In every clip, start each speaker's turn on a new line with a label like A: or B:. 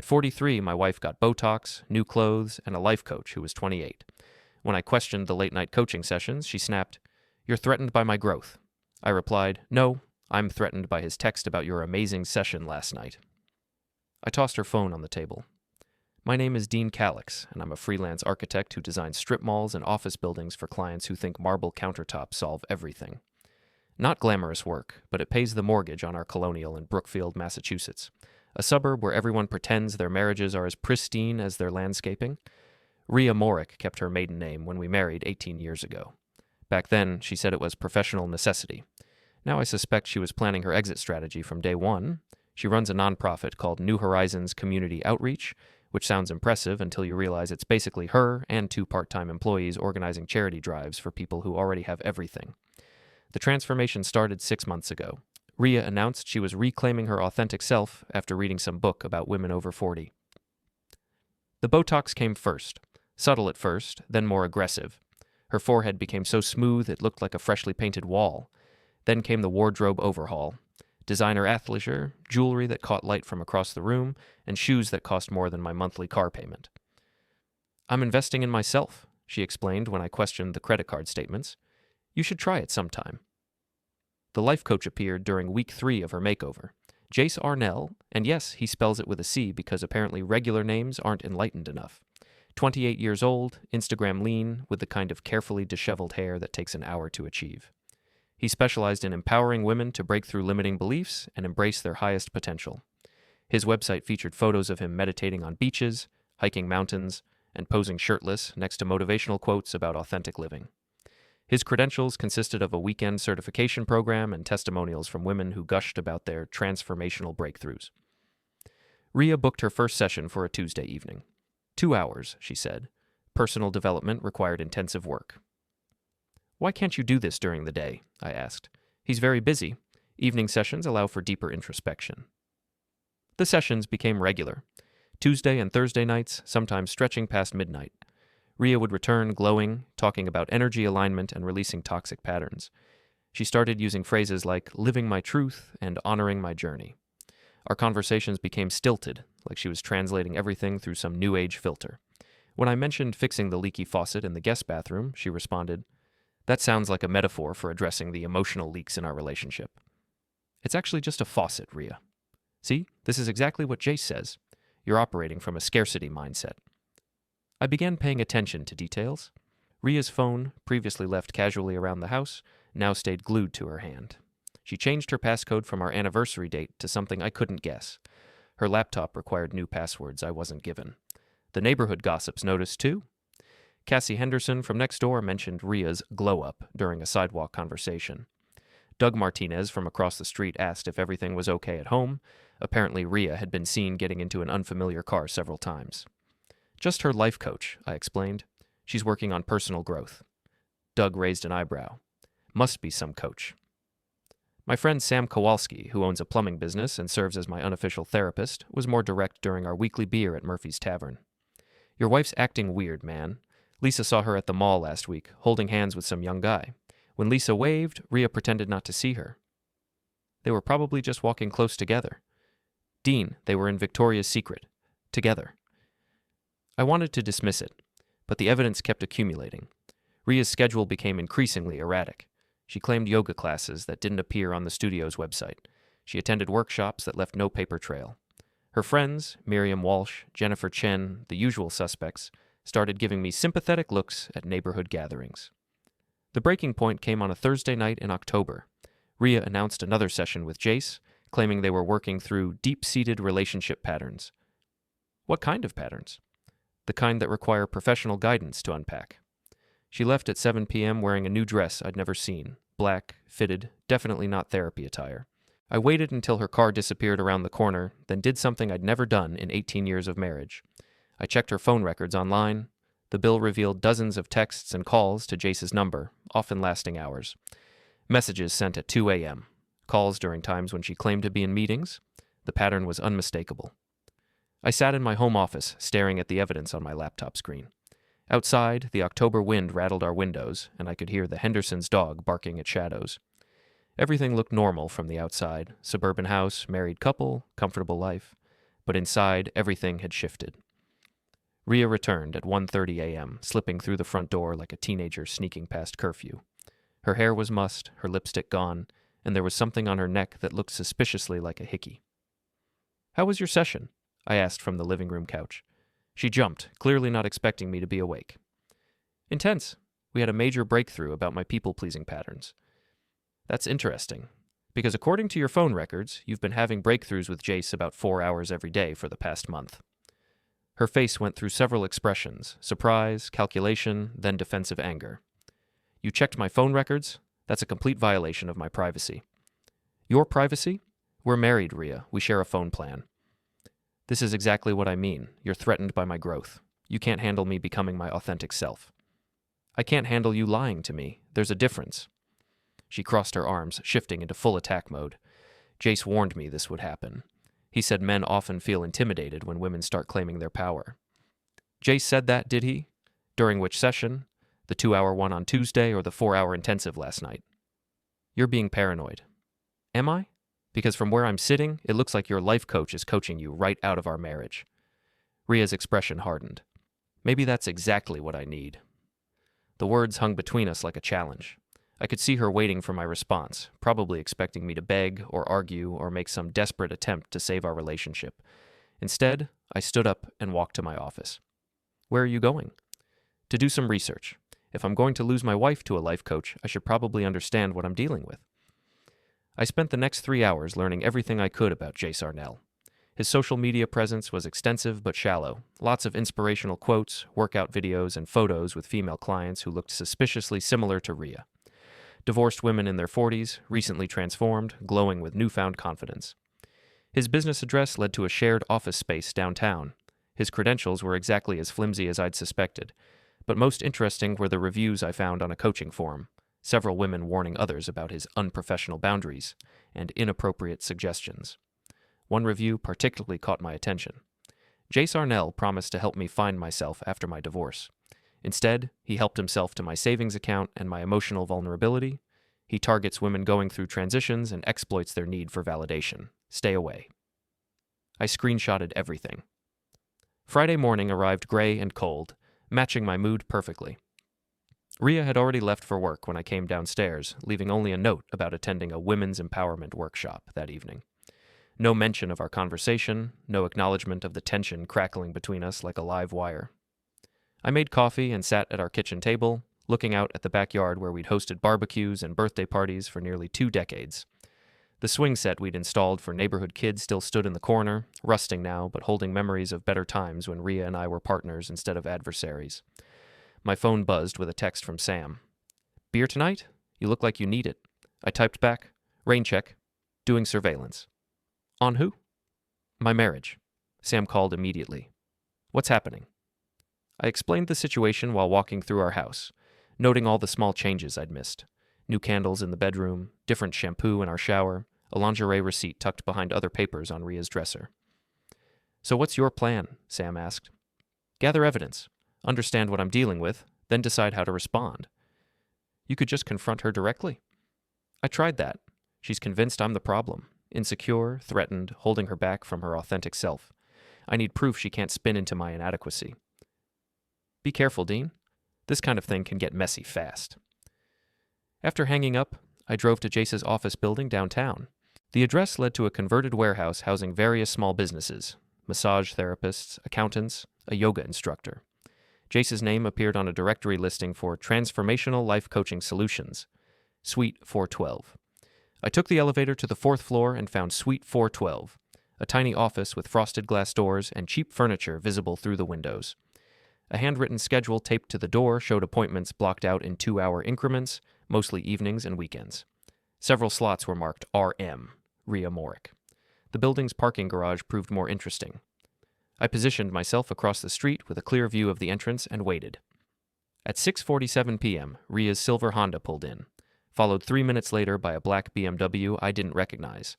A: At 43, my wife got Botox, new clothes, and a life coach who was 28. When I questioned the late-night coaching sessions, she snapped, "You're threatened by my growth." I replied, "No, I'm threatened by his text about your amazing session last night." I tossed her phone on the table. "My name is Dean Callix, and I'm a freelance architect who designs strip malls and office buildings for clients who think marble countertops solve everything. Not glamorous work, but it pays the mortgage on our colonial in Brookfield, Massachusetts, a suburb where everyone pretends their marriages are as pristine as their landscaping. Rhea Morick kept her maiden name when we married 18 years ago. Back then, she said it was professional necessity. Now I suspect she was planning her exit strategy from day one. She runs a nonprofit called New Horizons Community Outreach, which sounds impressive until you realize it's basically her and 2 part-time employees organizing charity drives for people who already have everything. The transformation started 6 months ago. Rhea announced she was reclaiming her authentic self after reading some book about women over 40. The Botox came first, subtle at first, then more aggressive. Her forehead became so smooth it looked like a freshly painted wall. Then came the wardrobe overhaul. Designer athleisure, jewelry that caught light from across the room, and shoes that cost more than my monthly car payment. "I'm investing in myself," she explained when I questioned the credit card statements. "You should try it sometime." The life coach appeared during week 3 of her makeover. Jace Arnell, and yes, he spells it with a C because apparently regular names aren't enlightened enough. 28 years old, Instagram lean, with the kind of carefully disheveled hair that takes an hour to achieve. He specialized in empowering women to break through limiting beliefs and embrace their highest potential. His website featured photos of him meditating on beaches, hiking mountains, and posing shirtless next to motivational quotes about authentic living. His credentials consisted of a weekend certification program and testimonials from women who gushed about their transformational breakthroughs. Rhea booked her first session for a Tuesday evening. 2 hours, she said. Personal development required intensive work. "Why can't you do this during the day?" I asked. "He's very busy. Evening sessions allow for deeper introspection." The sessions became regular. Tuesday and Thursday nights, sometimes stretching past midnight. Rhea would return glowing, talking about energy alignment and releasing toxic patterns. She started using phrases like living my truth and honoring my journey. Our conversations became stilted, like she was translating everything through some new age filter. When I mentioned fixing the leaky faucet in the guest bathroom, she responded, "That sounds like a metaphor for addressing the emotional leaks in our relationship." "It's actually just a faucet, Rhea. See, this is exactly what Jace says. You're operating from a scarcity mindset." I began paying attention to details. Rhea's phone, previously left casually around the house, now stayed glued to her hand. She changed her passcode from our anniversary date to something I couldn't guess. Her laptop required new passwords I wasn't given. The neighborhood gossips noticed too. Cassie Henderson from next door mentioned Rhea's glow-up during a sidewalk conversation. Doug Martinez from across the street asked if everything was okay at home. Apparently Rhea had been seen getting into an unfamiliar car several times. "Just her life coach," I explained. "She's working on personal growth." Doug raised an eyebrow. "Must be some coach." My friend Sam Kowalski, who owns a plumbing business and serves as my unofficial therapist, was more direct during our weekly beer at Murphy's Tavern. "Your wife's acting weird, man. Lisa saw her at the mall last week, holding hands with some young guy. When Lisa waved, Rhea pretended not to see her. They were probably just walking close together. Dean, they were in Victoria's Secret. Together." I wanted to dismiss it, but the evidence kept accumulating. Rhea's schedule became increasingly erratic. She claimed yoga classes that didn't appear on the studio's website. She attended workshops that left no paper trail. Her friends, Miriam Walsh, Jennifer Chen, the usual suspects, started giving me sympathetic looks at neighborhood gatherings. The breaking point came on a Thursday night in October. Rhea announced another session with Jace, claiming they were working through deep-seated relationship patterns. What kind of patterns? The kind that require professional guidance to unpack. She left at 7 p.m. wearing a new dress I'd never seen, black, fitted, definitely not therapy attire. I waited until her car disappeared around the corner, then did something I'd never done in 18 years of marriage. I checked her phone records online. The bill revealed dozens of texts and calls to Jace's number, often lasting hours. Messages sent at 2 a.m. Calls during times when she claimed to be in meetings. The pattern was unmistakable. I sat in my home office, staring at the evidence on my laptop screen. Outside, the October wind rattled our windows, and I could hear the Hendersons' dog barking at shadows. Everything looked normal from the outside. Suburban house, married couple, comfortable life. but inside, everything had shifted. Rhea returned at 1:30 a.m., slipping through the front door like a teenager sneaking past curfew. Her hair was mussed, her lipstick gone, and there was something on her neck that looked suspiciously like a hickey. "How was your session?" I asked from the living room couch. She jumped, clearly not expecting me to be awake. "Intense. We had a major breakthrough about my people-pleasing patterns." "That's interesting, because according to your phone records, you've been having breakthroughs with Jace about 4 hours every day for the past month." Her face went through several expressions: surprise, calculation, then defensive anger. "You checked my phone records? That's a complete violation of my privacy." "Your privacy? We're married, Rhea. We share a phone plan." "This is exactly what I mean. You're threatened by my growth. You can't handle me becoming my authentic self." "I can't handle you lying to me. There's a difference." She crossed her arms, shifting into full attack mode. "Jace warned me this would happen. He said men often feel intimidated when women start claiming their power." "Jace said that, did he? During which session? The 2-hour one on Tuesday or the 4-hour intensive last night?" "You're being paranoid." "Am I? Because from where I'm sitting, it looks like your life coach is coaching you right out of our marriage." Rhea's expression hardened. "Maybe that's exactly what I need." The words hung between us like a challenge. I could see her waiting for my response, probably expecting me to beg or argue or make some desperate attempt to save our relationship. Instead, I stood up and walked to my office. "Where are you going?" "To do some research. If I'm going to lose my wife to a life coach, I should probably understand what I'm dealing with." I spent the next 3 hours learning everything I could about Jace Arnell. His social media presence was extensive but shallow. Lots of inspirational quotes, workout videos, and photos with female clients who looked suspiciously similar to Rhea. Divorced women in their 40s, recently transformed, glowing with newfound confidence. His business address led to a shared office space downtown. His credentials were exactly as flimsy as I'd suspected, but most interesting were the reviews I found on a coaching forum, several women warning others about his unprofessional boundaries and inappropriate suggestions. One review particularly caught my attention. Jace Arnell promised to help me find myself after my divorce. Instead, he helped himself to my savings account and my emotional vulnerability. He targets women going through transitions and exploits their need for validation. Stay away. I screenshotted everything. Friday morning arrived gray and cold, matching my mood perfectly. Rhea had already left for work when I came downstairs, leaving only a note about attending a women's empowerment workshop that evening. No mention of our conversation, no acknowledgement of the tension crackling between us like a live wire. I made coffee and sat at our kitchen table, looking out at the backyard where we'd hosted barbecues and birthday parties for nearly 2 decades. The swing set we'd installed for neighborhood kids still stood in the corner, rusting now, but holding memories of better times when Rhea and I were partners instead of adversaries. My phone buzzed with a text from Sam. "Beer tonight? You look like you need it." I typed back, "Rain check. Doing surveillance." "On who?" "My marriage." Sam called immediately. "What's happening?" I explained the situation while walking through our house, noting all the small changes I'd missed. New candles in the bedroom, different shampoo in our shower, a lingerie receipt tucked behind other papers on Rhea's dresser. "So what's your plan?" Sam asked. "Gather evidence, understand what I'm dealing with, then decide how to respond." "You could just confront her directly." "I tried that. She's convinced I'm the problem, insecure, threatened, holding her back from her authentic self. I need proof she can't spin into my inadequacy." "Be careful, Dean. This kind of thing can get messy fast." After hanging up, I drove to Jace's office building downtown. The address led to a converted warehouse housing various small businesses, massage therapists, accountants, a yoga instructor. Jace's name appeared on a directory listing for Transformational Life Coaching Solutions, Suite 412. I took the elevator to the 4th floor and found Suite 412, a tiny office with frosted glass doors and cheap furniture visible through the windows. A handwritten schedule taped to the door showed appointments blocked out in 2-hour increments, mostly evenings and weekends. Several slots were marked RM, Rhea Morick. The building's parking garage proved more interesting. I positioned myself across the street with a clear view of the entrance and waited. At 6:47 p.m., Rhea's silver Honda pulled in, followed 3 minutes later by a black BMW I didn't recognize.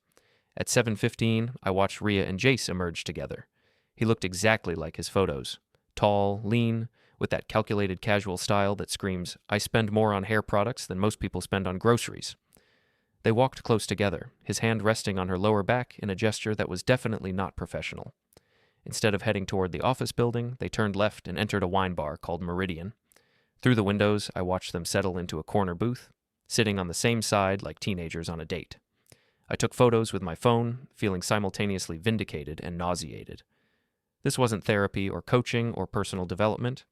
A: At 7:15, I watched Rhea and Jace emerge together. He looked exactly like his photos. Tall, lean, with that calculated casual style that screams, "I spend more on hair products than most people spend on groceries." They walked close together, his hand resting on her lower back in a gesture that was definitely not professional. Instead of heading toward the office building, they turned left and entered a wine bar called Meridian. Through the windows, I watched them settle into a corner booth, sitting on the same side like teenagers on a date. I took photos with my phone, feeling simultaneously vindicated and nauseated. This wasn't therapy or coaching or personal development.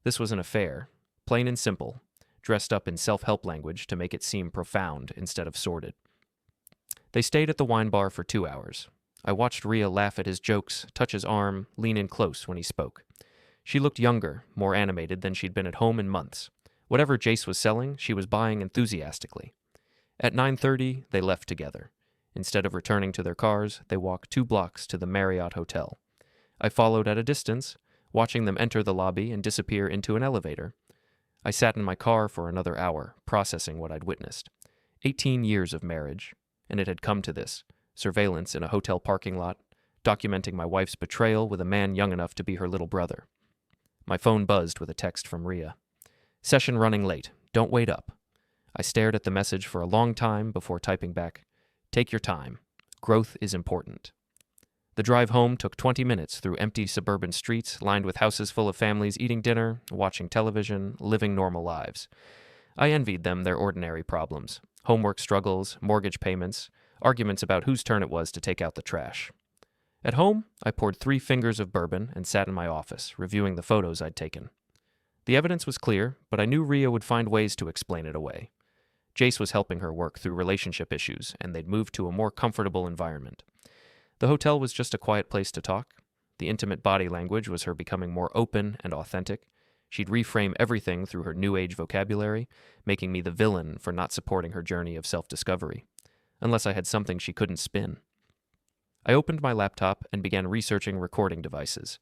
A: This was an affair, plain and simple, dressed up in self-help language to make it seem profound instead of sordid. They stayed at the wine bar for 2 hours. I watched Rhea laugh at his jokes, touch his arm, lean in close when he spoke. She looked younger, more animated than she'd been at home in months. Whatever Jace was selling, she was buying enthusiastically. At 9:30, they left together. Instead of returning to their cars, they walked 2 blocks to the Marriott Hotel. I followed at a distance, watching them enter the lobby and disappear into an elevator. I sat in my car for another hour, processing what I'd witnessed. 18 years of marriage, and it had come to this. Surveillance in a hotel parking lot, documenting my wife's betrayal with a man young enough to be her little brother. My phone buzzed with a text from Rhea. Session running late. Don't wait up. I stared at the message for a long time before typing back, take your time. Growth is important. The drive home took 20 minutes through empty suburban streets lined with houses full of families eating dinner, watching television, living normal lives. I envied them their ordinary problems. Homework struggles, mortgage payments, arguments about whose turn it was to take out the trash. At home, I poured 3 fingers of bourbon and sat in my office, reviewing the photos I'd taken. The evidence was clear, but I knew Rhea would find ways to explain it away. Jace was helping her work through relationship issues, and they'd moved to a more comfortable environment. The hotel was just a quiet place to talk. The intimate body language was her becoming more open and authentic. She'd reframe everything through her new age vocabulary, making me the villain for not supporting her journey of self-discovery. Unless I had something she couldn't spin. I opened my laptop and began researching recording devices.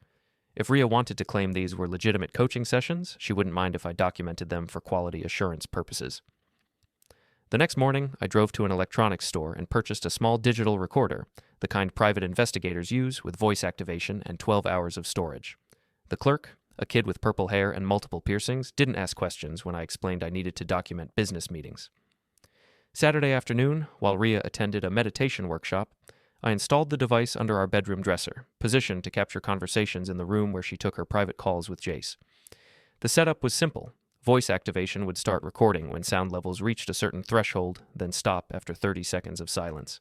A: If Rhea wanted to claim these were legitimate coaching sessions, she wouldn't mind if I documented them for quality assurance purposes. The next morning, I drove to an electronics store and purchased a small digital recorder, the kind private investigators use with voice activation and 12 hours of storage. The clerk, a kid with purple hair and multiple piercings, didn't ask questions when I explained I needed to document business meetings. Saturday afternoon, while Rhea attended a meditation workshop, I installed the device under our bedroom dresser, positioned to capture conversations in the room where she took her private calls with Jace. The setup was simple. Voice activation would start recording when sound levels reached a certain threshold, then stop after 30 seconds of silence.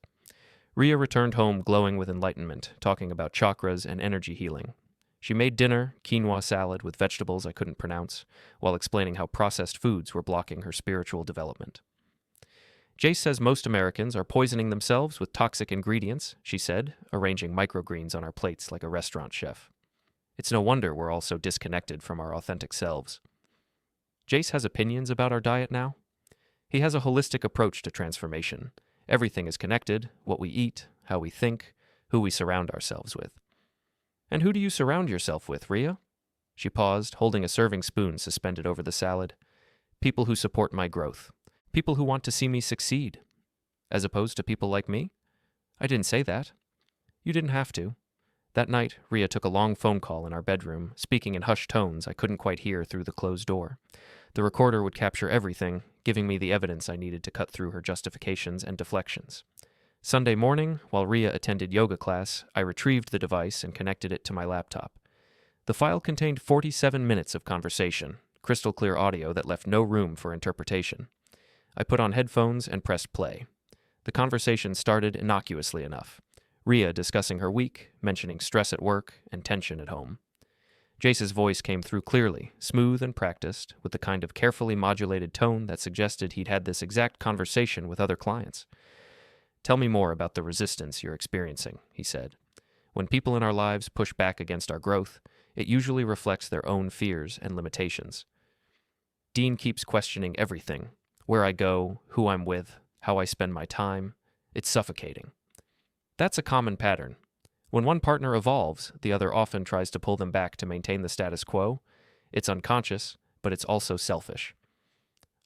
A: Rhea returned home glowing with enlightenment, talking about chakras and energy healing. She made dinner, quinoa salad with vegetables I couldn't pronounce, while explaining how processed foods were blocking her spiritual development. Jace says most Americans are poisoning themselves with toxic ingredients, she said, arranging microgreens on our plates like a restaurant chef. It's no wonder we're all so disconnected from our authentic selves. Jace has opinions about our diet now. He has a holistic approach to transformation. Everything is connected, what we eat, how we think, who we surround ourselves with. And who do you surround yourself with, Rhea? She paused, holding a serving spoon suspended over the salad. People who support my growth. People who want to see me succeed. As opposed to people like me? I didn't say that. You didn't have to. That night, Rhea took a long phone call in our bedroom, speaking in hushed tones I couldn't quite hear through the closed door. The recorder would capture everything, giving me the evidence I needed to cut through her justifications and deflections. Sunday morning, while Rhea attended yoga class, I retrieved the device and connected it to my laptop. The file contained 47 minutes of conversation, crystal clear audio that left no room for interpretation. I put on headphones and pressed play. The conversation started innocuously enough. Rhea discussing her week, mentioning stress at work and tension at home. Jace's voice came through clearly, smooth and practiced, with the kind of carefully modulated tone that suggested he'd had this exact conversation with other clients. Tell me more about the resistance you're experiencing, he said. When people in our lives push back against our growth, it usually reflects their own fears and limitations. Dean keeps questioning everything. Where I go, who I'm with, how I spend my time. It's suffocating. That's a common pattern. When one partner evolves, the other often tries to pull them back to maintain the status quo. It's unconscious, but it's also selfish.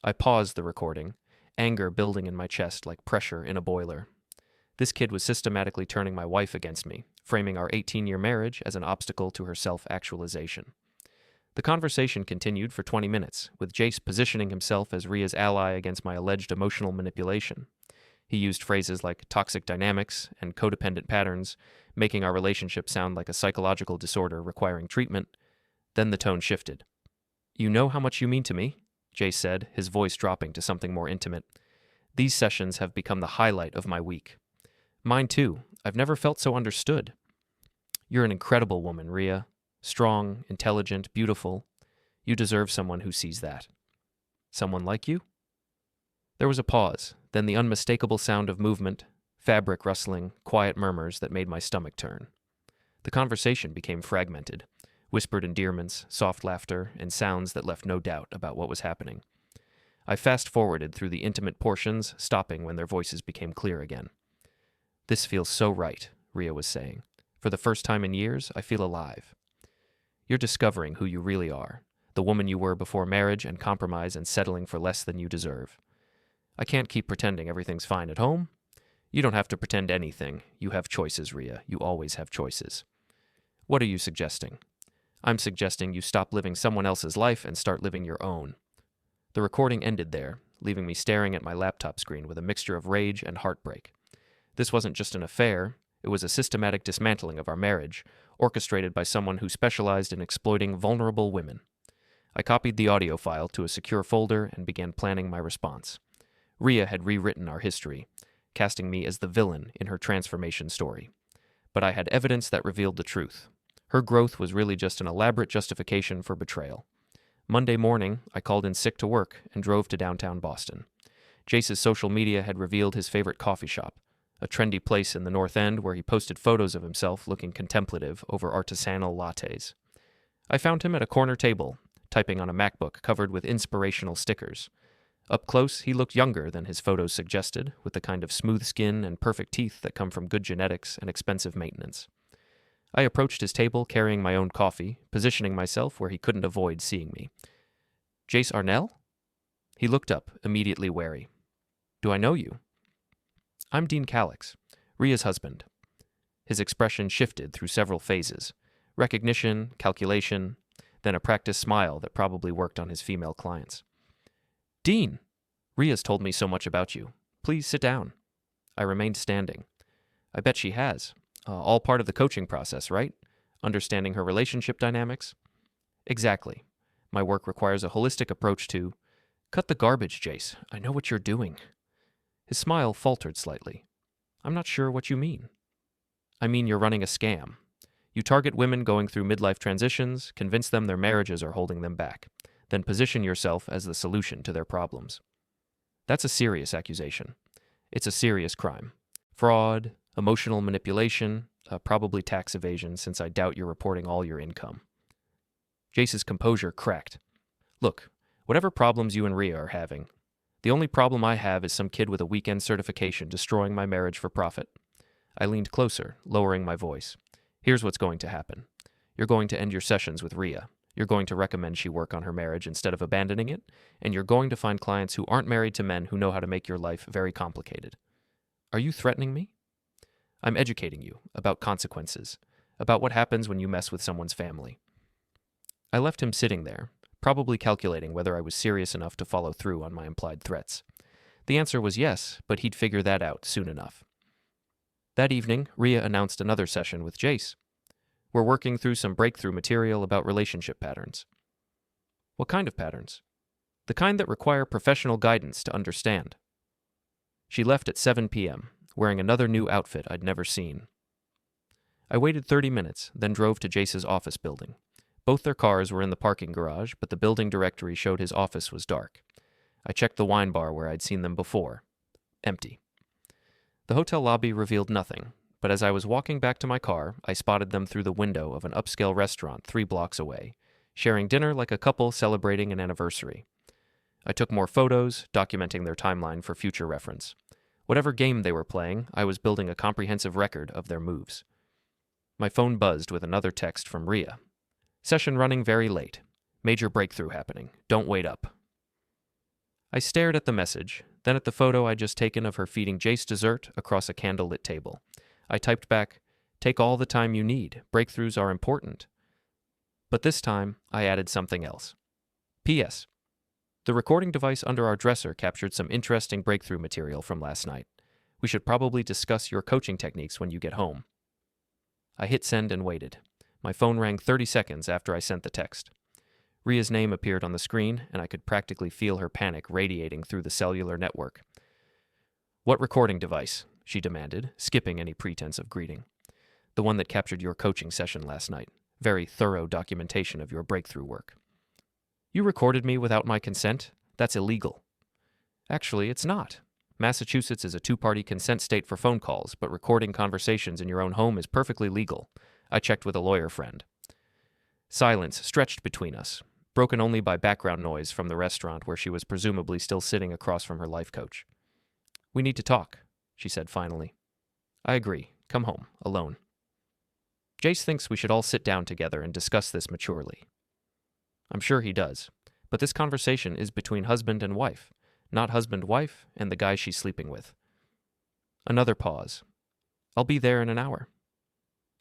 A: I paused the recording, anger building in my chest like pressure in a boiler. This kid was systematically turning my wife against me, framing our 18-year marriage as an obstacle to her self-actualization. The conversation continued for 20 minutes, with Jace positioning himself as Rhea's ally against my alleged emotional manipulation. He used phrases like toxic dynamics and codependent patterns, making our relationship sound like a psychological disorder requiring treatment. Then the tone shifted. "You know how much you mean to me," Jace said, his voice dropping to something more intimate. "These sessions have become the highlight of my week." "Mine too. I've never felt so understood." "You're an incredible woman, Rhea. Strong, intelligent, beautiful. You deserve someone who sees that." "Someone like you?" There was a pause, then the unmistakable sound of movement, fabric rustling, quiet murmurs that made my stomach turn. The conversation became fragmented, whispered endearments, soft laughter, and sounds that left no doubt about what was happening. I fast-forwarded through the intimate portions, stopping when their voices became clear again. "This feels so right," Rhea was saying. "For the first time in years, I feel alive." "You're discovering who you really are, the woman you were before marriage and compromise and settling for less than you deserve. I can't keep pretending everything's fine at home." "You don't have to pretend anything. You have choices, Rhea. You always have choices." "What are you suggesting?" "I'm suggesting you stop living someone else's life and start living your own." The recording ended there, leaving me staring at my laptop screen with a mixture of rage and heartbreak. This wasn't just an affair, it was a systematic dismantling of our marriage, orchestrated by someone who specialized in exploiting vulnerable women. I copied the audio file to a secure folder and began planning my response. Rhea had rewritten our history, casting me as the villain in her transformation story. But I had evidence that revealed the truth. Her growth was really just an elaborate justification for betrayal. Monday morning, I called in sick to work and drove to downtown Boston. Jace's social media had revealed his favorite coffee shop, a trendy place in the North End where he posted photos of himself looking contemplative over artisanal lattes. I found him at a corner table, typing on a MacBook covered with inspirational stickers. Up close, he looked younger than his photos suggested, with the kind of smooth skin and perfect teeth that come from good genetics and expensive maintenance. I approached his table carrying my own coffee, positioning myself where he couldn't avoid seeing me. "Jace Arnell?" He looked up, immediately wary. "Do I know you?" "I'm Dean Callix, Rhea's husband." His expression shifted through several phases: recognition, calculation, then a practiced smile that probably worked on his female clients. "Dean, Rhea's told me so much about you. Please sit down." I remained standing. "I bet she has. All part of the coaching process, right? Understanding her relationship dynamics?" "Exactly. My work requires a holistic approach to—" "Cut the garbage, Jace. I know what you're doing." His smile faltered slightly. "I'm not sure what you mean." "I mean you're running a scam. You target women going through midlife transitions, convince them their marriages are holding them back, then position yourself as the solution to their problems. That's a serious accusation. It's a serious crime. Fraud, emotional manipulation, probably tax evasion, since I doubt you're reporting all your income." Jace's composure cracked. "Look, whatever problems you and Rhea are having, the only problem I have is some kid with a weekend certification destroying my marriage for profit." I leaned closer, lowering my voice. "Here's what's going to happen. You're going to end your sessions with Rhea. You're going to recommend she work on her marriage instead of abandoning it, and you're going to find clients who aren't married to men who know how to make your life very complicated." "Are you threatening me?" "I'm educating you about consequences, about what happens when you mess with someone's family." I left him sitting there, probably calculating whether I was serious enough to follow through on my implied threats. The answer was yes, but he'd figure that out soon enough. That evening, Rhea announced another session with Jace. "We're working through some breakthrough material about relationship patterns." "What kind of patterns?" "The kind that require professional guidance to understand." She left at 7 p.m., wearing another new outfit I'd never seen. I waited 30 minutes, then drove to Jace's office building. Both their cars were in the parking garage, but the building directory showed his office was dark. I checked the wine bar where I'd seen them before. Empty. The hotel lobby revealed nothing, but as I was walking back to my car, I spotted them through the window of an upscale restaurant 3 blocks away, sharing dinner like a couple celebrating an anniversary. I took more photos, documenting their timeline for future reference. Whatever game they were playing, I was building a comprehensive record of their moves. My phone buzzed with another text from Rhea. "Session running very late. Major breakthrough happening. Don't wait up." I stared at the message, then at the photo I'd just taken of her feeding Jace dessert across a candlelit table. I typed back, "Take all the time you need. Breakthroughs are important." But this time, I added something else. "P.S. The recording device under our dresser captured some interesting breakthrough material from last night. We should probably discuss your coaching techniques when you get home. I hit send and waited. My phone rang 30 seconds after I sent the text. Rhea's name appeared on the screen, and I could practically feel her panic radiating through the cellular network. "What recording device?" she demanded, skipping any pretense of greeting. "The one that captured your coaching session last night. Very thorough documentation of your breakthrough work." "You recorded me without my consent? That's illegal." "Actually, it's not. Massachusetts is a two-party consent state for phone calls, but recording conversations in your own home is perfectly legal. I checked with a lawyer friend." Silence stretched between us, broken only by background noise from the restaurant where she was presumably still sitting across from her life coach. "We need to talk," she said finally. "I agree. Come home, alone." "Jace thinks we should all sit down together and discuss this maturely." "I'm sure he does, but this conversation is between husband and wife, not husband-wife and the guy she's sleeping with." Another pause. "I'll be there in an hour."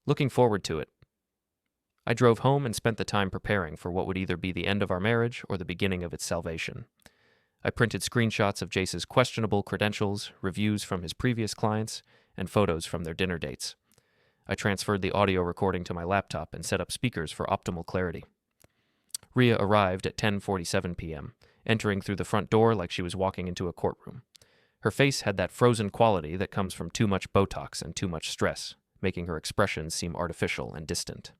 A: "Looking forward to it." I drove home and spent the time preparing for what would either be the end of our marriage or the beginning of its salvation. I printed screenshots of Jace's questionable credentials, reviews from his previous clients, and photos from their dinner dates. I transferred the audio recording to my laptop and set up speakers for optimal clarity. Rhea arrived at 10:47 p.m., entering through the front door like she was walking into a courtroom. Her face had that frozen quality that comes from too much Botox and too much stress, making her expressions seem artificial and distant.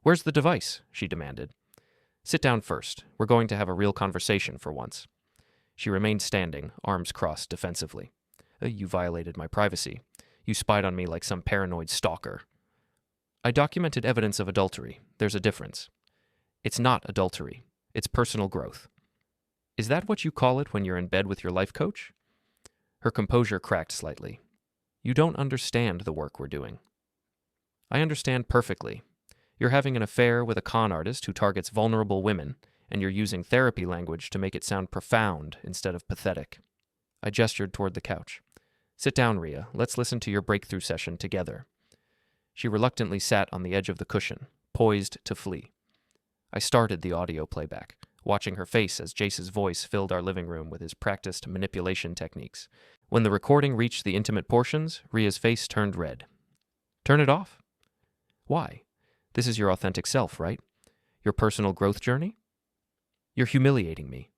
A: "Where's the device?" she demanded. "Sit down first. We're going to have a real conversation for once." She remained standing, arms crossed defensively. "You violated my privacy. You spied on me like some paranoid stalker." "I documented evidence of adultery. There's a difference." "It's not adultery. It's personal growth." "Is that what you call it when you're in bed with your life coach?" Her composure cracked slightly. "You don't understand the work we're doing." "I understand perfectly. You're having an affair with a con artist who targets vulnerable women, and you're using therapy language to make it sound profound instead of pathetic." I gestured toward the couch. "Sit down, Rhea. Let's listen to your breakthrough session together." She reluctantly sat on the edge of the cushion, poised to flee. I started the audio playback, watching her face as Jace's voice filled our living room with his practiced manipulation techniques. When the recording reached the intimate portions, Rhea's face turned red. "Turn it off?" "Why? This is your authentic self, right? Your personal growth journey?" "You're humiliating me."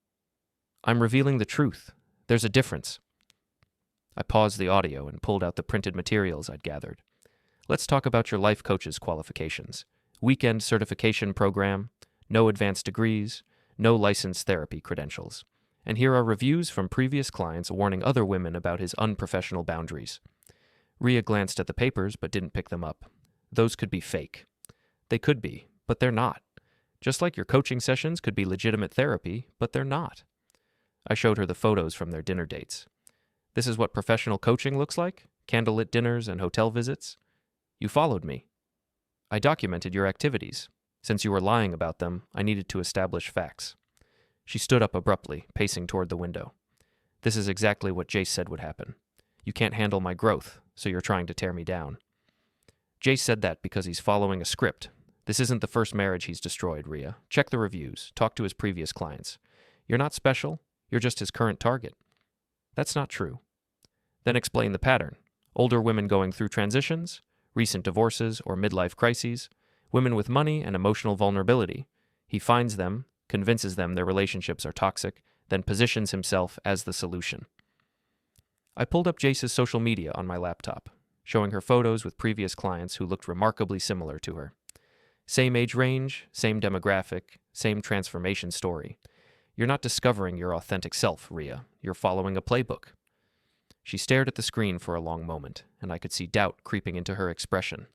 A: "I'm revealing the truth. There's a difference." I paused the audio and pulled out the printed materials I'd gathered. "Let's talk about your life coach's qualifications. Weekend certification program, no advanced degrees, no licensed therapy credentials. And here are reviews from previous clients warning other women about his unprofessional boundaries." Rhea glanced at the papers but didn't pick them up. "Those could be fake." "They could be, but they're not. Just like your coaching sessions could be legitimate therapy, but they're not." I showed her the photos from their dinner dates. "This is what professional coaching looks like? Candlelit dinners and hotel visits? You followed me. I documented your activities. Since you were lying about them, I needed to establish facts." She stood up abruptly, pacing toward the window. "This is exactly what Jace said would happen. You can't handle my growth, so you're trying to tear me down." "Jace said that because he's following a script. This isn't the first marriage he's destroyed, Rhea. Check the reviews. Talk to his previous clients. You're not special. You're just his current target." "That's not true." "Then explain the pattern. Older women going through transitions, recent divorces or midlife crises, women with money and emotional vulnerability. He finds them, convinces them their relationships are toxic, then positions himself as the solution." I pulled up Jace's social media on my laptop, showing her photos with previous clients who looked remarkably similar to her. Same age range, same demographic, same transformation story. "You're not discovering your authentic self, Rhea. You're following a playbook." She stared at the screen for a long moment, and I could see doubt creeping into her expression.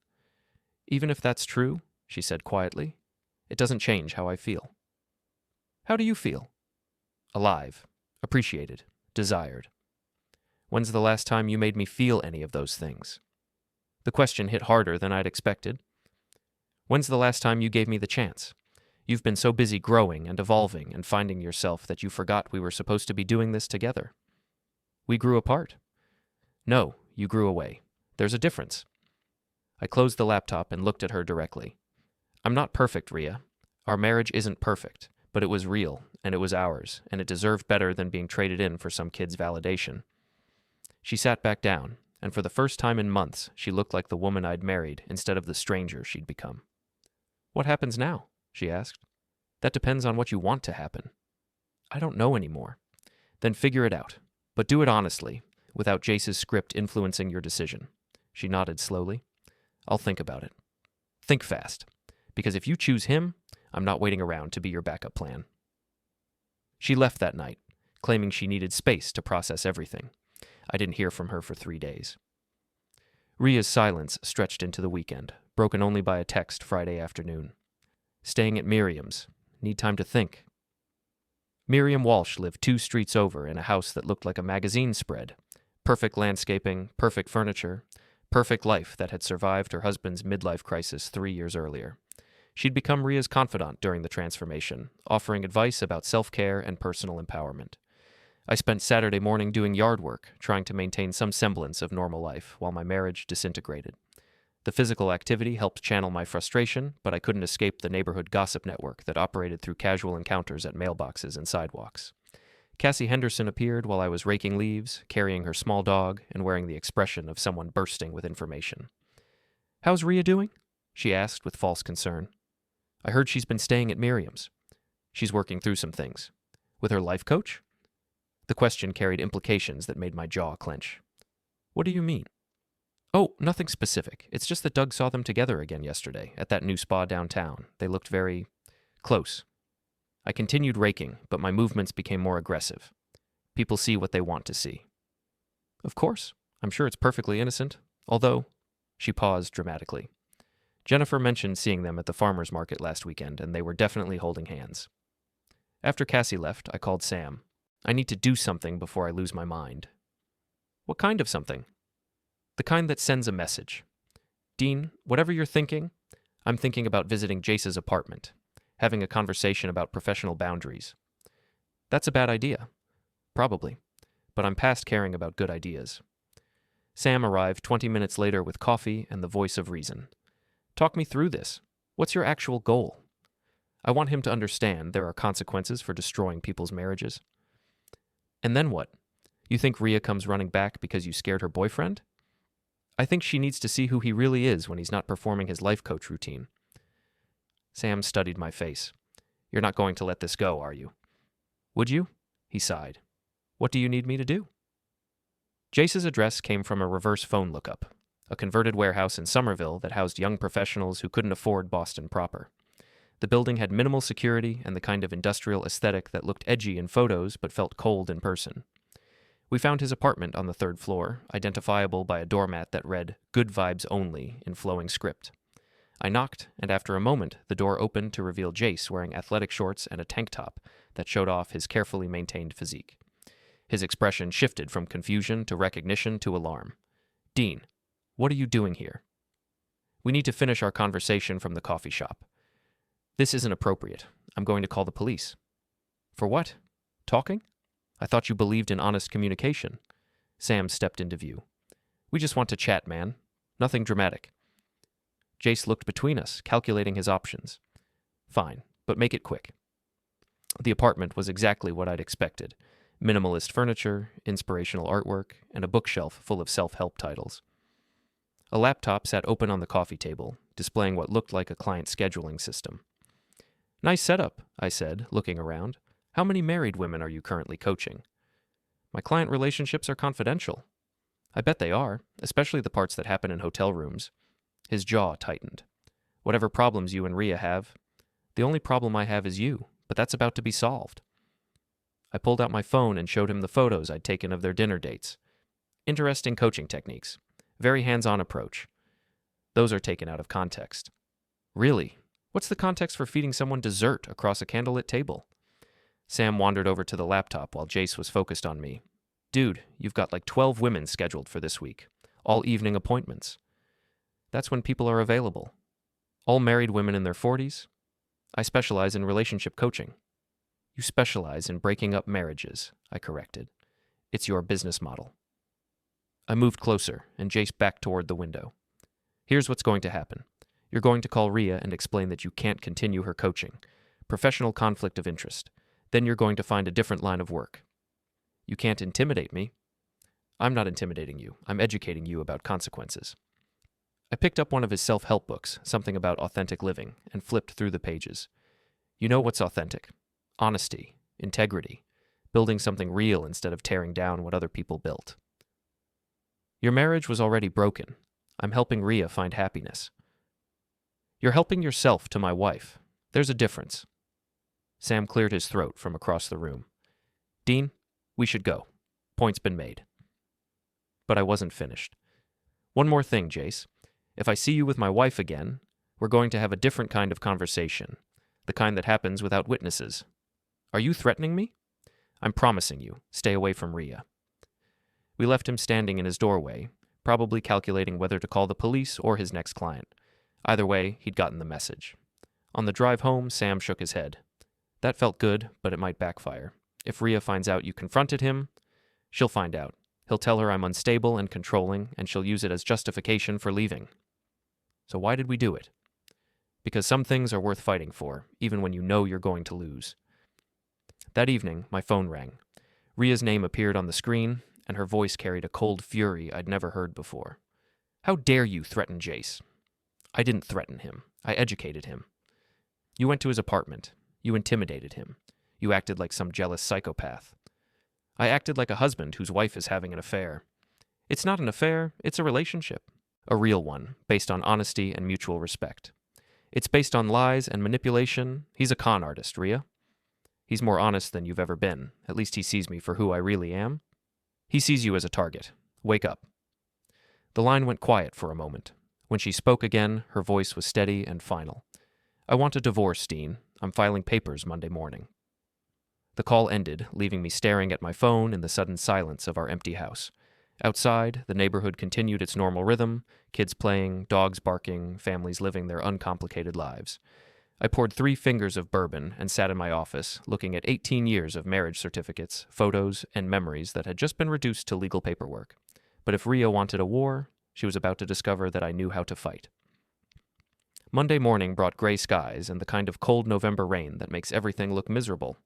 A: "Even if that's true," she said quietly, "it doesn't change how I feel." "How do you feel?" "Alive, appreciated, desired." "When's the last time you made me feel any of those things?" The question hit harder than I'd expected. "When's the last time you gave me the chance? You've been so busy growing and evolving and finding yourself that you forgot we were supposed to be doing this together." "We grew apart." "No, you grew away. There's a difference." I closed the laptop and looked at her directly. "I'm not perfect, Rhea. Our marriage isn't perfect, but it was real, and it was ours, and it deserved better than being traded in for some kid's validation." She sat back down, and for the first time in months, she looked like the woman I'd married instead of the stranger she'd become. "What happens now?" she asked. "That depends on what you want to happen." "I don't know anymore." "Then figure it out. But do it honestly, without Jace's script influencing your decision." She nodded slowly. "I'll think about it." "Think fast. Because if you choose him, I'm not waiting around to be your backup plan." She left that night, claiming she needed space to process everything. I didn't hear from her for 3 days. Rhea's silence stretched into the weekend, broken only by a text Friday afternoon. "Staying at Miriam's. Need time to think." Miriam Walsh lived 2 streets over in a house that looked like a magazine spread. Perfect landscaping, perfect furniture, perfect life that had survived her husband's midlife crisis 3 years earlier. She'd become Rhea's confidant during the transformation, offering advice about self-care and personal empowerment. I spent Saturday morning doing yard work, trying to maintain some semblance of normal life while my marriage disintegrated. The physical activity helped channel my frustration, but I couldn't escape the neighborhood gossip network that operated through casual encounters at mailboxes and sidewalks. Cassie Henderson appeared while I was raking leaves, carrying her small dog, and wearing the expression of someone bursting with information. "How's Rhea doing?" she asked with false concern. "I heard she's been staying at Miriam's." "She's working through some things." "With her life coach?" The question carried implications that made my jaw clench. "What do you mean?" "Oh, nothing specific. It's just that Doug saw them together again yesterday at that new spa downtown. They looked very close." I continued raking, but my movements became more aggressive. People see what they want to see. "Of course. I'm sure it's perfectly innocent. Although," she paused dramatically. "Jennifer mentioned seeing them at the farmer's market last weekend, and they were definitely holding hands." After Cassie left, I called Sam. "I need to do something before I lose my mind." "What kind of something?" "The kind that sends a message. Dean, whatever you're thinking, I'm thinking about visiting Jace's apartment, having a conversation about professional boundaries." "That's a bad idea." "Probably. But I'm past caring about good ideas." Sam arrived 20 minutes later with coffee and the voice of reason. "Talk me through this. What's your actual goal?" "I want him to understand there are consequences for destroying people's marriages." "And then what? You think Rhea comes running back because you scared her boyfriend?" "I think she needs to see who he really is when he's not performing his life coach routine." Sam studied my face. "You're not going to let this go, are you?" "Would you?" He sighed. "What do you need me to do?" Jace's address came from a reverse phone lookup, a converted warehouse in Somerville that housed young professionals who couldn't afford Boston proper. The building had minimal security and the kind of industrial aesthetic that looked edgy in photos but felt cold in person. We found his apartment on the 3rd floor, identifiable by a doormat that read, "Good vibes only," in flowing script. I knocked, and after a moment, the door opened to reveal Jace wearing athletic shorts and a tank top that showed off his carefully maintained physique. His expression shifted from confusion to recognition to alarm. "Dean, what are you doing here?" "We need to finish our conversation from the coffee shop." "This isn't appropriate. I'm going to call the police." "For what? Talking? I thought you believed in honest communication." Sam stepped into view. "We just want to chat, man. Nothing dramatic." Jace looked between us, calculating his options. "Fine, but make it quick." The apartment was exactly what I'd expected. Minimalist furniture, inspirational artwork, and a bookshelf full of self-help titles. A laptop sat open on the coffee table, displaying what looked like a client scheduling system. "Nice setup," I said, looking around. "How many married women are you currently coaching?" "My client relationships are confidential." "I bet they are, especially the parts that happen in hotel rooms." His jaw tightened. "Whatever problems you and Rhea have." "The only problem I have is you, but that's about to be solved." I pulled out my phone and showed him the photos I'd taken of their dinner dates. "Interesting coaching techniques. Very hands-on approach." "Those are taken out of context." "Really? What's the context for feeding someone dessert across a candlelit table?" Sam wandered over to the laptop while Jace was focused on me. "Dude, you've got like 12 women scheduled for this week. All evening appointments." "That's when people are available." "All married women in their 40s? I specialize in relationship coaching." "You specialize in breaking up marriages," I corrected. "It's your business model." I moved closer, and Jace backed toward the window. "Here's what's going to happen. You're going to call Rhea and explain that you can't continue her coaching. Professional conflict of interest. Then you're going to find a different line of work." "You can't intimidate me." I'm not intimidating you. I'm educating you about consequences. I picked up one of his self-help books, something about authentic living, and flipped through the pages. You know what's authentic? Honesty, integrity, building something real instead of tearing down what other people built. Your marriage was already broken. I'm helping Rhea find happiness. You're helping yourself to my wife. There's a difference. Sam cleared his throat from across the room. Dean, we should go. Point's been made. But I wasn't finished. One more thing, Jace. If I see you with my wife again, we're going to have a different kind of conversation, the kind that happens without witnesses. Are you threatening me? I'm promising you, stay away from Rhea. We left him standing in his doorway, probably calculating whether to call the police or his next client. Either way, he'd gotten the message. On the drive home, Sam shook his head. That felt good, but it might backfire. If Rhea finds out you confronted him, she'll find out. He'll tell her I'm unstable and controlling, and she'll use it as justification for leaving. So why did we do it? Because some things are worth fighting for, even when you know you're going to lose. That evening, my phone rang. Rhea's name appeared on the screen, and her voice carried a cold fury I'd never heard before. How dare you threaten Jace? I didn't threaten him. I educated him. You went to his apartment. You intimidated him. You acted like some jealous psychopath. I acted like a husband whose wife is having an affair. It's not an affair, it's a relationship. A real one, based on honesty and mutual respect. It's based on lies and manipulation. He's a con artist, Rhea. He's more honest than you've ever been. At least he sees me for who I really am. He sees you as a target. Wake up. The line went quiet for a moment. When she spoke again, her voice was steady and final. I want a divorce, Dean. I'm filing papers Monday morning. The call ended, leaving me staring at my phone in the sudden silence of our empty house. Outside, the neighborhood continued its normal rhythm, kids playing, dogs barking, families living their uncomplicated lives. I poured 3 fingers of bourbon and sat in my office, looking at 18 years of marriage certificates, photos, and memories that had just been reduced to legal paperwork. But if Rhea wanted a war, she was about to discover that I knew how to fight. Monday morning brought gray skies and the kind of cold November rain that makes everything look miserable.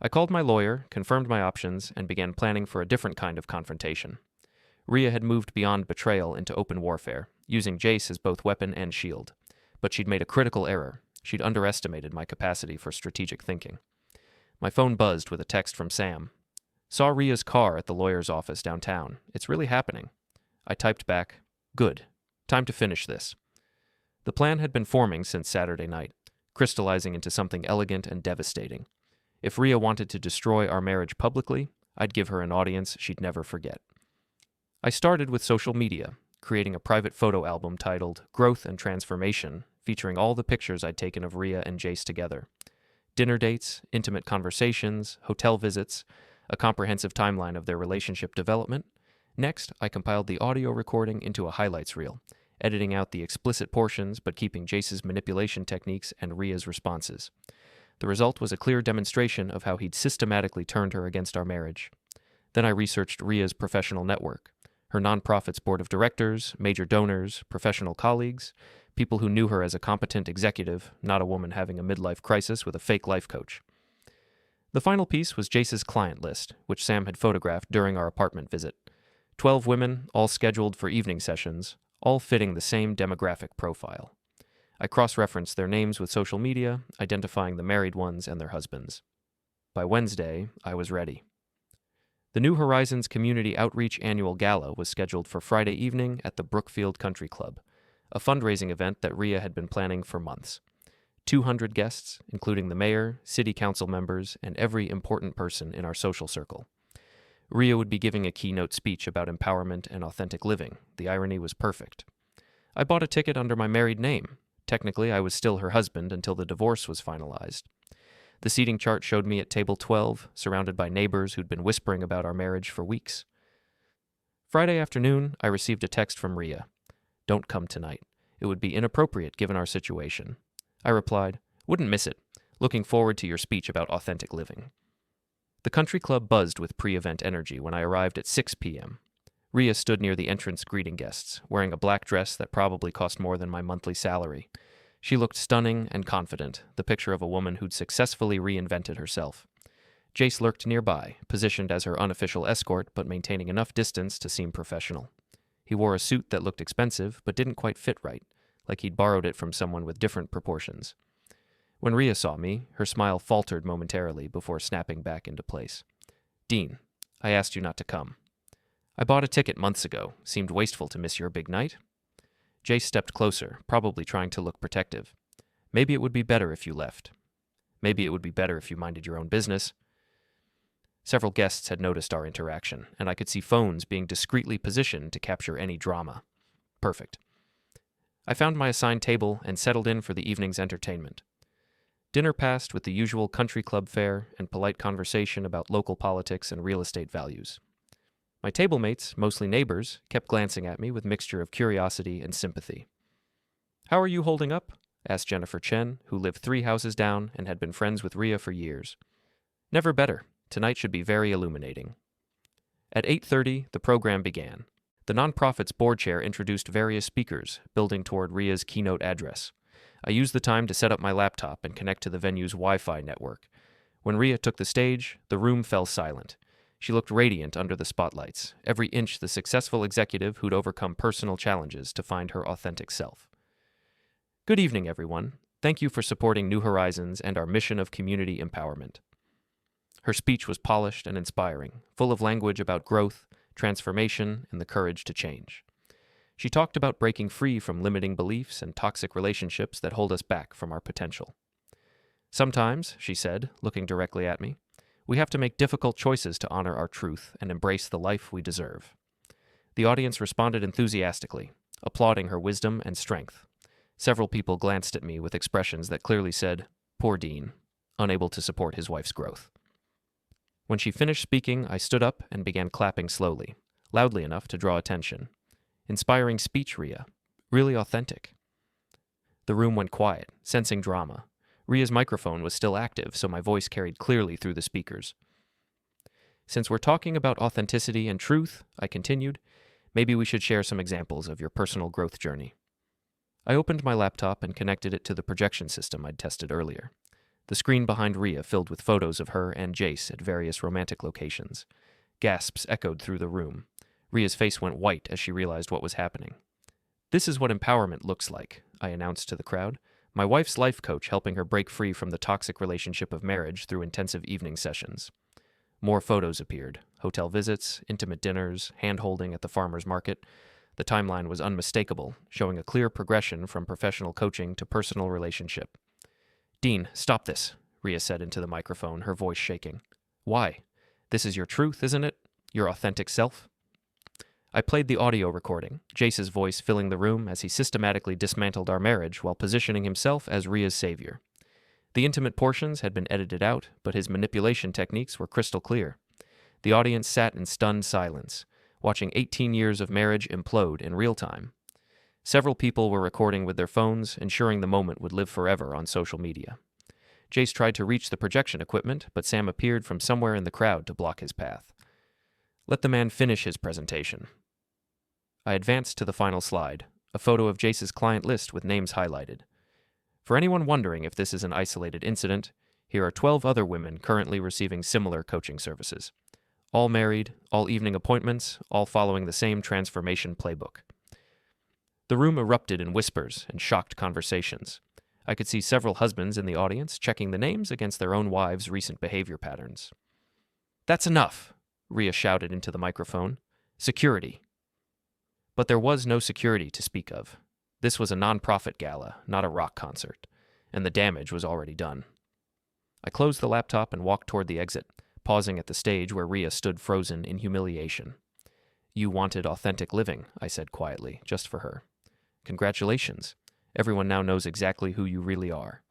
A: I called my lawyer, confirmed my options, and began planning for a different kind of confrontation. Rhea had moved beyond betrayal into open warfare, using Jace as both weapon and shield. But she'd made a critical error. She'd underestimated my capacity for strategic thinking. My phone buzzed with a text from Sam. Saw Rhea's car at the lawyer's office downtown. It's really happening. I typed back, good. Time to finish this. The plan had been forming since Saturday night, crystallizing into something elegant and devastating. If Rhea wanted to destroy our marriage publicly, I'd give her an audience she'd never forget. I started with social media, creating a private photo album titled Growth and Transformation, featuring all the pictures I'd taken of Rhea and Jace together. Dinner dates, intimate conversations, hotel visits, a comprehensive timeline of their relationship development. Next, I compiled the audio recording into a highlights reel, editing out the explicit portions but keeping Jace's manipulation techniques and Rhea's responses. The result was a clear demonstration of how he'd systematically turned her against our marriage. Then I researched Rhea's professional network, her nonprofit's board of directors, major donors, professional colleagues, people who knew her as a competent executive, not a woman having a midlife crisis with a fake life coach. The final piece was Jace's client list, which Sam had photographed during our apartment visit. 12 women, all scheduled for evening sessions, all fitting the same demographic profile. I cross-referenced their names with social media, identifying the married ones and their husbands. By Wednesday, I was ready. The New Horizons Community Outreach Annual Gala was scheduled for Friday evening at the Brookfield Country Club, a fundraising event that Rhea had been planning for months. 200 guests, including the mayor, city council members, and every important person in our social circle. Rhea would be giving a keynote speech about empowerment and authentic living. The irony was perfect. I bought a ticket under my married name. Technically, I was still her husband until the divorce was finalized. The seating chart showed me at table 12, surrounded by neighbors who'd been whispering about our marriage for weeks. Friday afternoon, I received a text from Rhea. Don't come tonight. It would be inappropriate given our situation. I replied, wouldn't miss it. Looking forward to your speech about authentic living. The country club buzzed with pre-event energy when I arrived at 6 p.m. Rhea stood near the entrance greeting guests, wearing a black dress that probably cost more than my monthly salary. She looked stunning and confident, the picture of a woman who'd successfully reinvented herself. Jace lurked nearby, positioned as her unofficial escort but maintaining enough distance to seem professional. He wore a suit that looked expensive but didn't quite fit right, like he'd borrowed it from someone with different proportions. When Rhea saw me, her smile faltered momentarily before snapping back into place. "Dean, I asked you not to come. I bought a ticket months ago. Seemed wasteful to miss your big night." Jace stepped closer, probably trying to look protective. "Maybe it would be better if you left. Maybe it would be better if you minded your own business." Several guests had noticed our interaction, and I could see phones being discreetly positioned to capture any drama. Perfect. I found my assigned table and settled in for the evening's entertainment. Dinner passed with the usual country club fare and polite conversation about local politics and real estate values. My table mates, mostly neighbors, kept glancing at me with mixture of curiosity and sympathy. "How are you holding up?" asked Jennifer Chen, who lived 3 houses down and had been friends with Rhea for years. "Never better. Tonight should be very illuminating." At 8:30, the program began. The nonprofit's board chair introduced various speakers, building toward Rhea's keynote address. I used the time to set up my laptop and connect to the venue's Wi-Fi network. When Rhea took the stage, the room fell silent. She looked radiant under the spotlights, every inch the successful executive who'd overcome personal challenges to find her authentic self. "Good evening, everyone. Thank you for supporting New Horizons and our mission of community empowerment." Her speech was polished and inspiring, full of language about growth, transformation, and the courage to change. She talked about breaking free from limiting beliefs and toxic relationships that hold us back from our potential. "Sometimes," she said, looking directly at me, "we have to make difficult choices to honor our truth and embrace the life we deserve." The audience responded enthusiastically, applauding her wisdom and strength. Several people glanced at me with expressions that clearly said, "Poor Dean," unable to support his wife's growth. When she finished speaking, I stood up and began clapping slowly, loudly enough to draw attention. Inspiring speech, Rhea. Really authentic. The room went quiet, sensing drama. Rhea's microphone was still active, so my voice carried clearly through the speakers. "Since we're talking about authenticity and truth," I continued, "maybe we should share some examples of your personal growth journey." I opened my laptop and connected it to the projection system I'd tested earlier. The screen behind Rhea filled with photos of her and Jace at various romantic locations. Gasps echoed through the room. Rhea's face went white as she realized what was happening. "This is what empowerment looks like," I announced to the crowd. "My wife's life coach helping her break free from the toxic relationship of marriage through intensive evening sessions." More photos appeared. Hotel visits, intimate dinners, hand-holding at the farmer's market. The timeline was unmistakable, showing a clear progression from professional coaching to personal relationship. "Dean, stop this," Rhea said into the microphone, her voice shaking. "Why? This is your truth, isn't it? Your authentic self?" I played the audio recording, Jace's voice filling the room as he systematically dismantled our marriage while positioning himself as Rhea's savior. The intimate portions had been edited out, but his manipulation techniques were crystal clear. The audience sat in stunned silence, watching 18 years of marriage implode in real time. Several people were recording with their phones, ensuring the moment would live forever on social media. Jace tried to reach the projection equipment, but Sam appeared from somewhere in the crowd to block his path. "Let the man finish his presentation." I advanced to the final slide, a photo of Jace's client list with names highlighted. For anyone wondering if this is an isolated incident, here are 12 other women currently receiving similar coaching services. All married, all evening appointments, all following the same transformation playbook. The room erupted in whispers and shocked conversations. I could see several husbands in the audience checking the names against their own wives' recent behavior patterns. "That's enough," Rhea shouted into the microphone. "Security." But there was no security to speak of. This was a non-profit gala, not a rock concert, and the damage was already done. I closed the laptop and walked toward the exit, pausing at the stage where Rhea stood frozen in humiliation. "You wanted authentic living," I said quietly, just for her. "Congratulations. Everyone now knows exactly who you really are."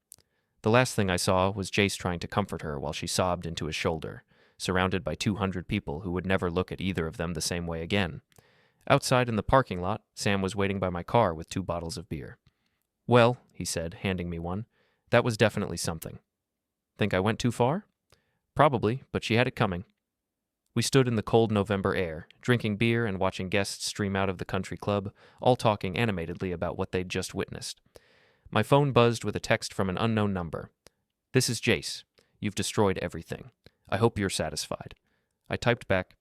A: The last thing I saw was Jace trying to comfort her while she sobbed into his shoulder, surrounded by 200 people who would never look at either of them the same way again. Outside in the parking lot, Sam was waiting by my car with 2 bottles of beer. "Well," he said, handing me one, "that was definitely something." "Think I went too far?" "Probably, but she had it coming." We stood in the cold November air, drinking beer and watching guests stream out of the country club, all talking animatedly about what they'd just witnessed. My phone buzzed with a text from an unknown number. "This is Jace. You've destroyed everything. I hope you're satisfied. I typed back,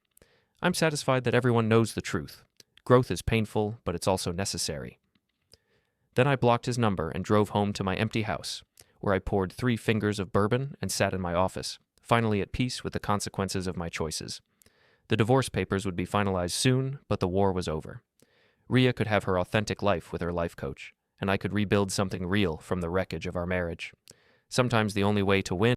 A: I'm satisfied that everyone knows the truth. Growth is painful, but it's also necessary. Then I blocked his number and drove home to my empty house, where I poured 3 fingers of bourbon and sat in my office, finally at peace with the consequences of my choices. The divorce papers would be finalized soon, but the war was over. Rhea could have her authentic life with her life coach, and I could rebuild something real from the wreckage of our marriage. Sometimes the only way to win